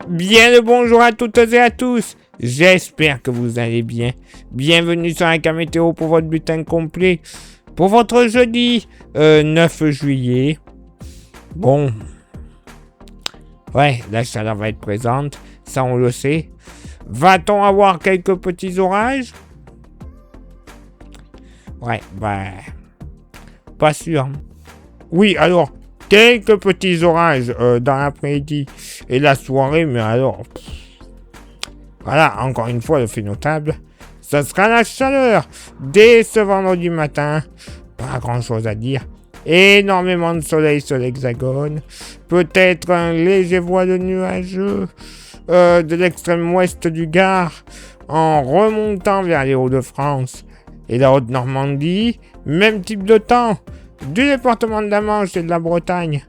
Bien le bonjour à toutes et à tous. J'espère que vous allez bien. Bienvenue sur la météo pour votre bulletin complet. Pour votre jeudi 9 juillet. Bon. Ouais, la chaleur va être présente. Ça, on le sait. Va-t-on avoir quelques petits orages? Ouais, pas sûr. Oui, alors, quelques petits orages dans l'après-midi et la soirée, mais alors... Voilà, encore une fois, le fait notable, ça sera la chaleur. Dès ce vendredi matin, pas grand-chose à dire. Énormément de soleil sur l'hexagone. Peut-être un léger voile nuageux de l'extrême ouest du Gard en remontant vers les Hauts-de-France et la Haute-Normandie. Même type de temps du département de la Manche et de la Bretagne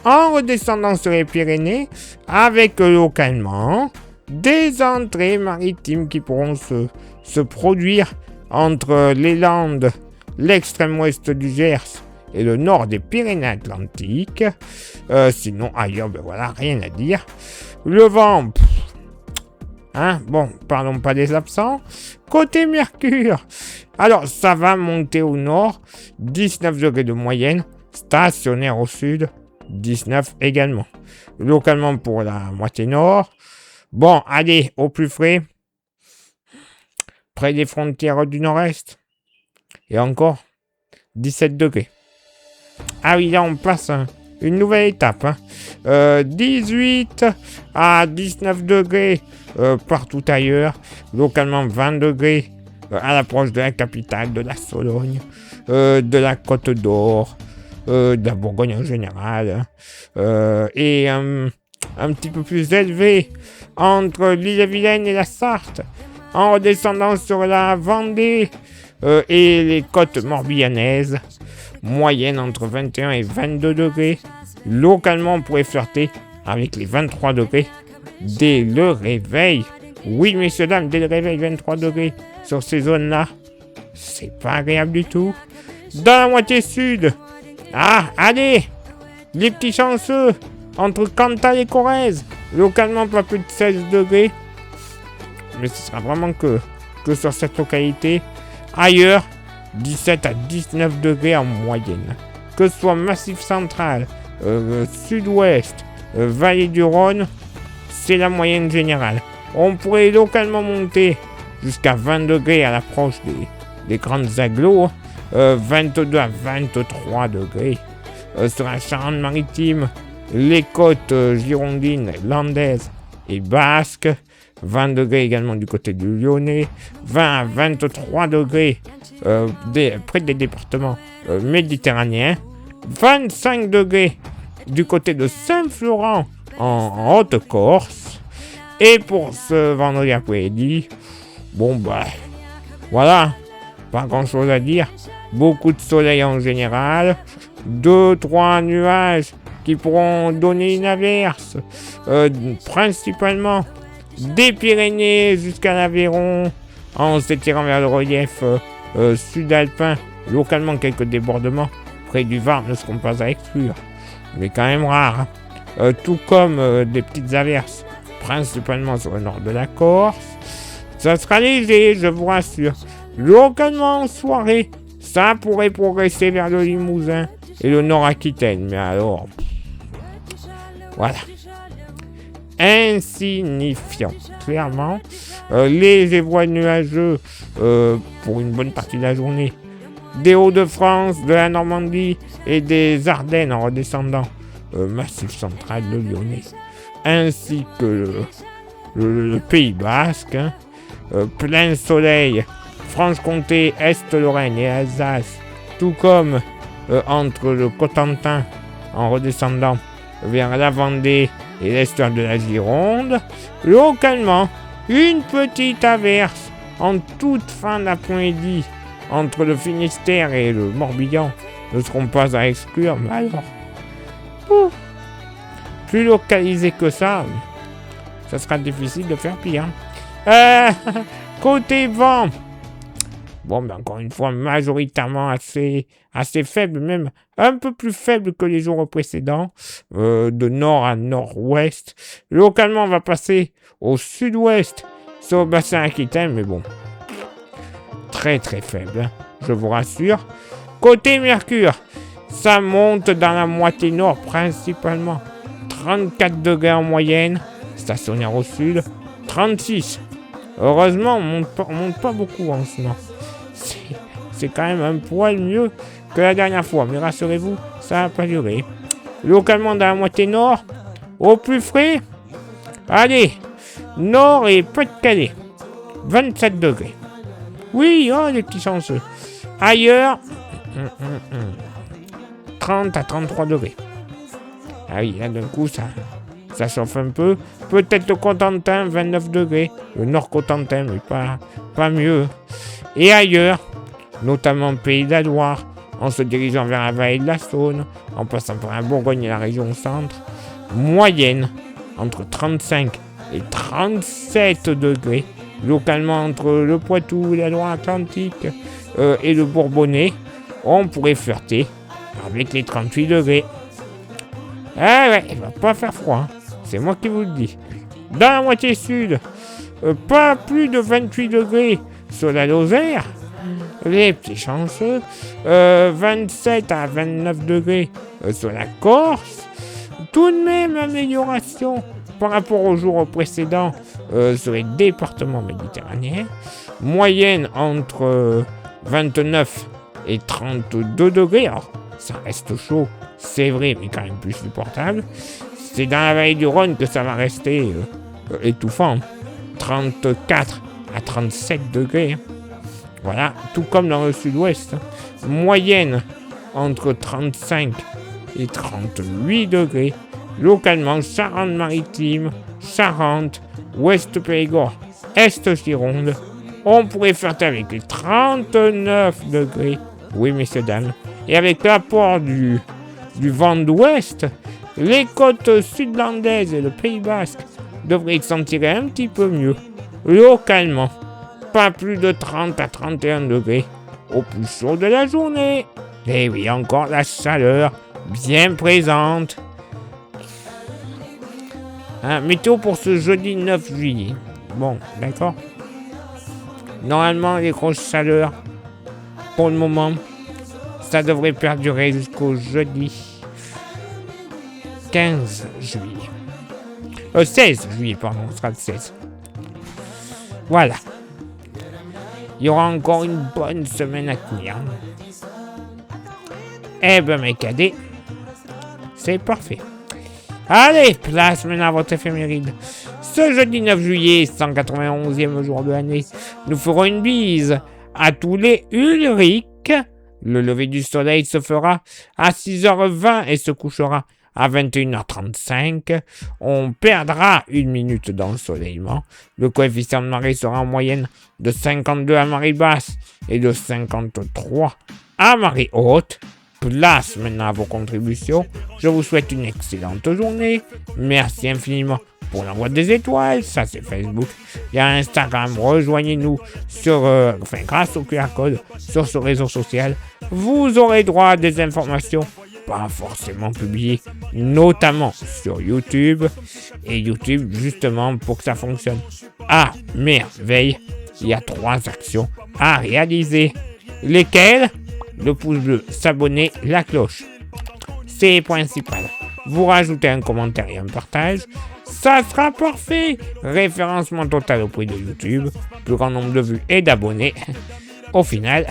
en redescendant sur les Pyrénées avec localement des entrées maritimes qui pourront se produire entre les Landes, l'extrême ouest du Gers et le nord des Pyrénées-Atlantiques. Sinon, ailleurs, voilà, rien à dire. Le vent, bon, parlons pas des absents. Côté Mercure, alors ça va monter au nord, 19 degrés de moyenne, stationnaire au sud, 19 également. Localement pour la moitié nord. Bon, allez, au plus frais, près des frontières du nord-est. Et encore, 17 degrés. Ah oui, là, on passe une nouvelle étape. 18 à 19 degrés partout ailleurs. Localement, 20 degrés à l'approche de la capitale, de la Sologne, de la Côte d'Or, de la Bourgogne en général. Et un petit peu plus élevé entre l'Ille-et-Vilaine et la Sarthe, en redescendant sur la Vendée et les côtes morbihanaises, moyenne entre 21 et 22 degrés. Localement, on pourrait flirter avec les 23 degrés dès le réveil. Oui, messieurs, dames, dès le réveil, 23 degrés sur ces zones-là. C'est pas agréable du tout. Dans la moitié sud, allez, les petits chanceux, entre Cantal et Corrèze, localement pas plus de 16 degrés. Mais ce sera vraiment que sur cette localité. Ailleurs, 17 à 19 degrés en moyenne. Que ce soit Massif Central, Sud-Ouest, Vallée du Rhône, c'est la moyenne générale. On pourrait localement monter jusqu'à 20 degrés à l'approche des grandes agglos. 22 à 23 degrés sur la Charente-Maritime, les côtes girondines, landaises et basques. 20 degrés également du côté du Lyonnais, 20 à 23 degrés près des départements méditerranéens, 25 degrés du côté de Saint-Florent en Haute-Corse. Et pour ce vendredi après-midi, voilà, pas grand-chose à dire. Beaucoup de soleil en général, 2-3 nuages qui pourront donner une averse, principalement des Pyrénées jusqu'à l'Aveyron, en s'étirant vers le relief sud-alpin. Localement, quelques débordements près du Var ne seront pas à exclure, mais quand même rares. Tout comme des petites averses, principalement sur le nord de la Corse. Ça sera léger, je vous rassure. Localement en soirée, ça pourrait progresser vers le Limousin et le Nord-Aquitaine, mais alors... Voilà. Insignifiant, clairement. Léger voile nuageux pour une bonne partie de la journée. Des Hauts-de-France, de la Normandie et des Ardennes en redescendant. Massif central, le Lyonnais. Ainsi que le Pays Basque. Plein soleil. Franche-Comté, Est-Lorraine et Alsace. Tout comme entre le Cotentin en redescendant vers la Vendée et l'est de la Gironde. Localement, une petite averse en toute fin d'après-midi entre le Finistère et le Morbihan ne seront pas à exclure, mais alors, plus localisé que ça sera difficile de faire pire. Côté vent, Bon, mais encore une fois, majoritairement assez faible, même un peu plus faible que les jours précédents, de nord à nord-ouest. Localement, on va passer au sud-ouest, sur le bassin aquitaine, mais bon, très très faible, hein, je vous rassure. Côté Mercure, ça monte dans la moitié nord principalement. 34 degrés en moyenne, stationnaire au sud, 36. Heureusement, on monte pas beaucoup en ce moment. C'est quand même un poil mieux que la dernière fois, mais rassurez-vous, ça va pas durer. Localement dans la moitié nord, au plus frais, allez, nord et Pas-de-Calais, 27 degrés. Oui, oh les petits chanceux. Ailleurs, 30 à 33 degrés. Ah oui, là d'un coup, ça chauffe un peu. Peut-être le Cotentin, 29 degrés. Le Nord-Cotentin, mais pas mieux. Et ailleurs, notamment Pays de la Loire, en se dirigeant vers la vallée de la Saône, en passant par la Bourgogne et la région centre, moyenne entre 35 et 37 degrés. Localement, entre le Poitou, la Loire-Atlantique et le Bourbonnais, on pourrait flirter avec les 38 degrés. Ah ouais, il va pas faire froid, hein. C'est moi qui vous le dis. Dans la moitié sud, pas plus de 28 degrés sur la Lozère, les petits chanceux, 27 à 29 degrés sur la Corse. Tout de même amélioration par rapport aux jours précédents sur les départements méditerranéens. Moyenne entre 29 et 32 degrés. Alors, ça reste chaud, c'est vrai, mais quand même plus supportable. C'est dans la vallée du Rhône que ça va rester étouffant. 34 à 37 degrés. Voilà, tout comme dans le sud-ouest. Moyenne entre 35 et 38 degrés. Localement, Charente-Maritime, Charente, Ouest Périgord, Est Gironde. On pourrait flirter avec les 39 degrés. Oui, messieurs, dames. Et avec l'apport du vent d'ouest, les côtes sud-landaises et le Pays Basque devraient s'en tirer un petit peu mieux. Localement, pas plus de 30 à 31 degrés au plus chaud de la journée. Et oui, encore la chaleur bien présente. Météo pour ce jeudi 9 juillet. Bon, d'accord. Normalement, les grosses chaleurs, pour le moment, ça devrait perdurer jusqu'au jeudi 15 juillet. 16 juillet, pardon, ce sera le 16. Voilà. Il y aura encore une bonne semaine à tenir. Eh ben, mes cadets, c'est parfait. Allez, place maintenant à votre éphéméride. Ce jeudi 9 juillet, 191e jour de l'année, nous ferons une bise à tous les Ulric. Le lever du soleil se fera à 6h20 et se couchera à 21h35. On perdra 1 minute d'ensoleillement. Le coefficient de marée sera en moyenne de 52 à marée basse et de 53 à marée haute. Place maintenant à vos contributions. Je vous souhaite une excellente journée. Merci infiniment pour l'envoi des étoiles. Ça, c'est Facebook. Il y a Instagram. Rejoignez-nous grâce au QR code sur ce réseau social. Vous aurez droit à des informations pas forcément publiées, notamment sur YouTube. Et YouTube, justement, pour que ça fonctionne à merveille, il y a 3 actions à réaliser. Lesquelles ? Le pouce bleu, s'abonner, la cloche. C'est principal. Vous rajoutez un commentaire et un partage. Ça sera parfait. Référencement total au prix de YouTube. Plus grand nombre de vues et d'abonnés. Au final,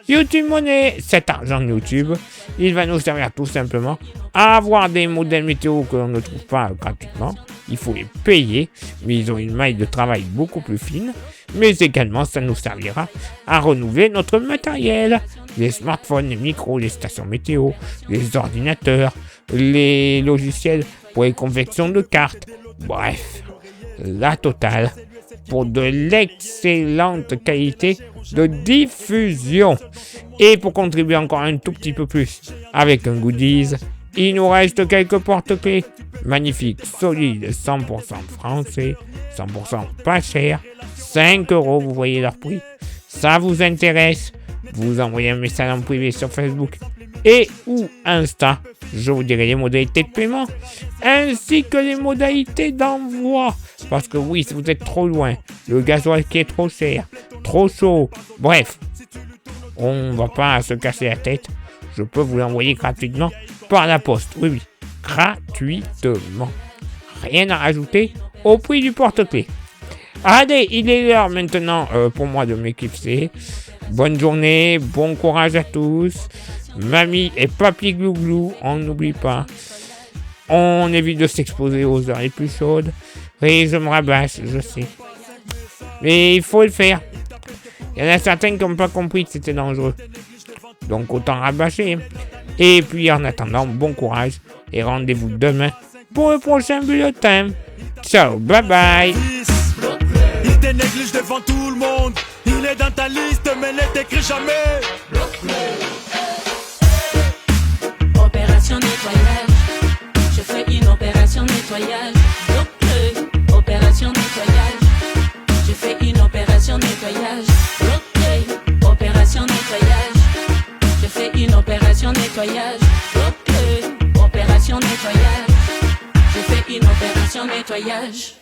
YouTube Money, cet argent de YouTube, il va nous servir tout simplement à avoir des modèles météo que l'on ne trouve pas gratuitement. Il faut les payer, mais ils ont une maille de travail beaucoup plus fine. Mais également, ça nous servira à renouveler notre matériel. Les smartphones, les micros, les stations météo, les ordinateurs, les logiciels pour les confections de cartes. Bref, la totale pour de l'excellente qualité de diffusion. Et pour contribuer encore un tout petit peu plus avec un goodies, il nous reste quelques porte-clés magnifiques, solides, 100% français, 100% pas cher, 5 €, vous voyez leur prix. ça vous intéresse, vous envoyez un message en privé sur Facebook et ou Insta. Je vous dirai les modalités de paiement ainsi que les modalités d'envoi. Parce que oui, si vous êtes trop loin, le gasoil qui est trop cher, trop chaud, bref, on va pas se casser la tête. Je peux vous l'envoyer gratuitement par la poste. Oui, gratuitement. Rien à rajouter au prix du porte-clés. Allez, il est l'heure maintenant pour moi de m'éclipser. Bonne journée, bon courage à tous. Mamie et papy glouglou, on n'oublie pas. On évite de s'exposer aux heures les plus chaudes. Et je me rabâche, je sais. Mais il faut le faire. Il y en a certains qui n'ont pas compris que c'était dangereux. Donc autant rabâcher. Et puis en attendant, bon courage. Et rendez-vous demain pour le prochain bulletin. Ciao, bye bye. Il te néglige devant tout le monde. Il est dans ta liste mais ne t'écrit jamais. Opération nettoyage. Je fais une opération nettoyage. Opération nettoyage. Je fais une opération nettoyage. Opération nettoyage. Je fais une opération nettoyage. Opération nettoyage. Je fais une opération nettoyage.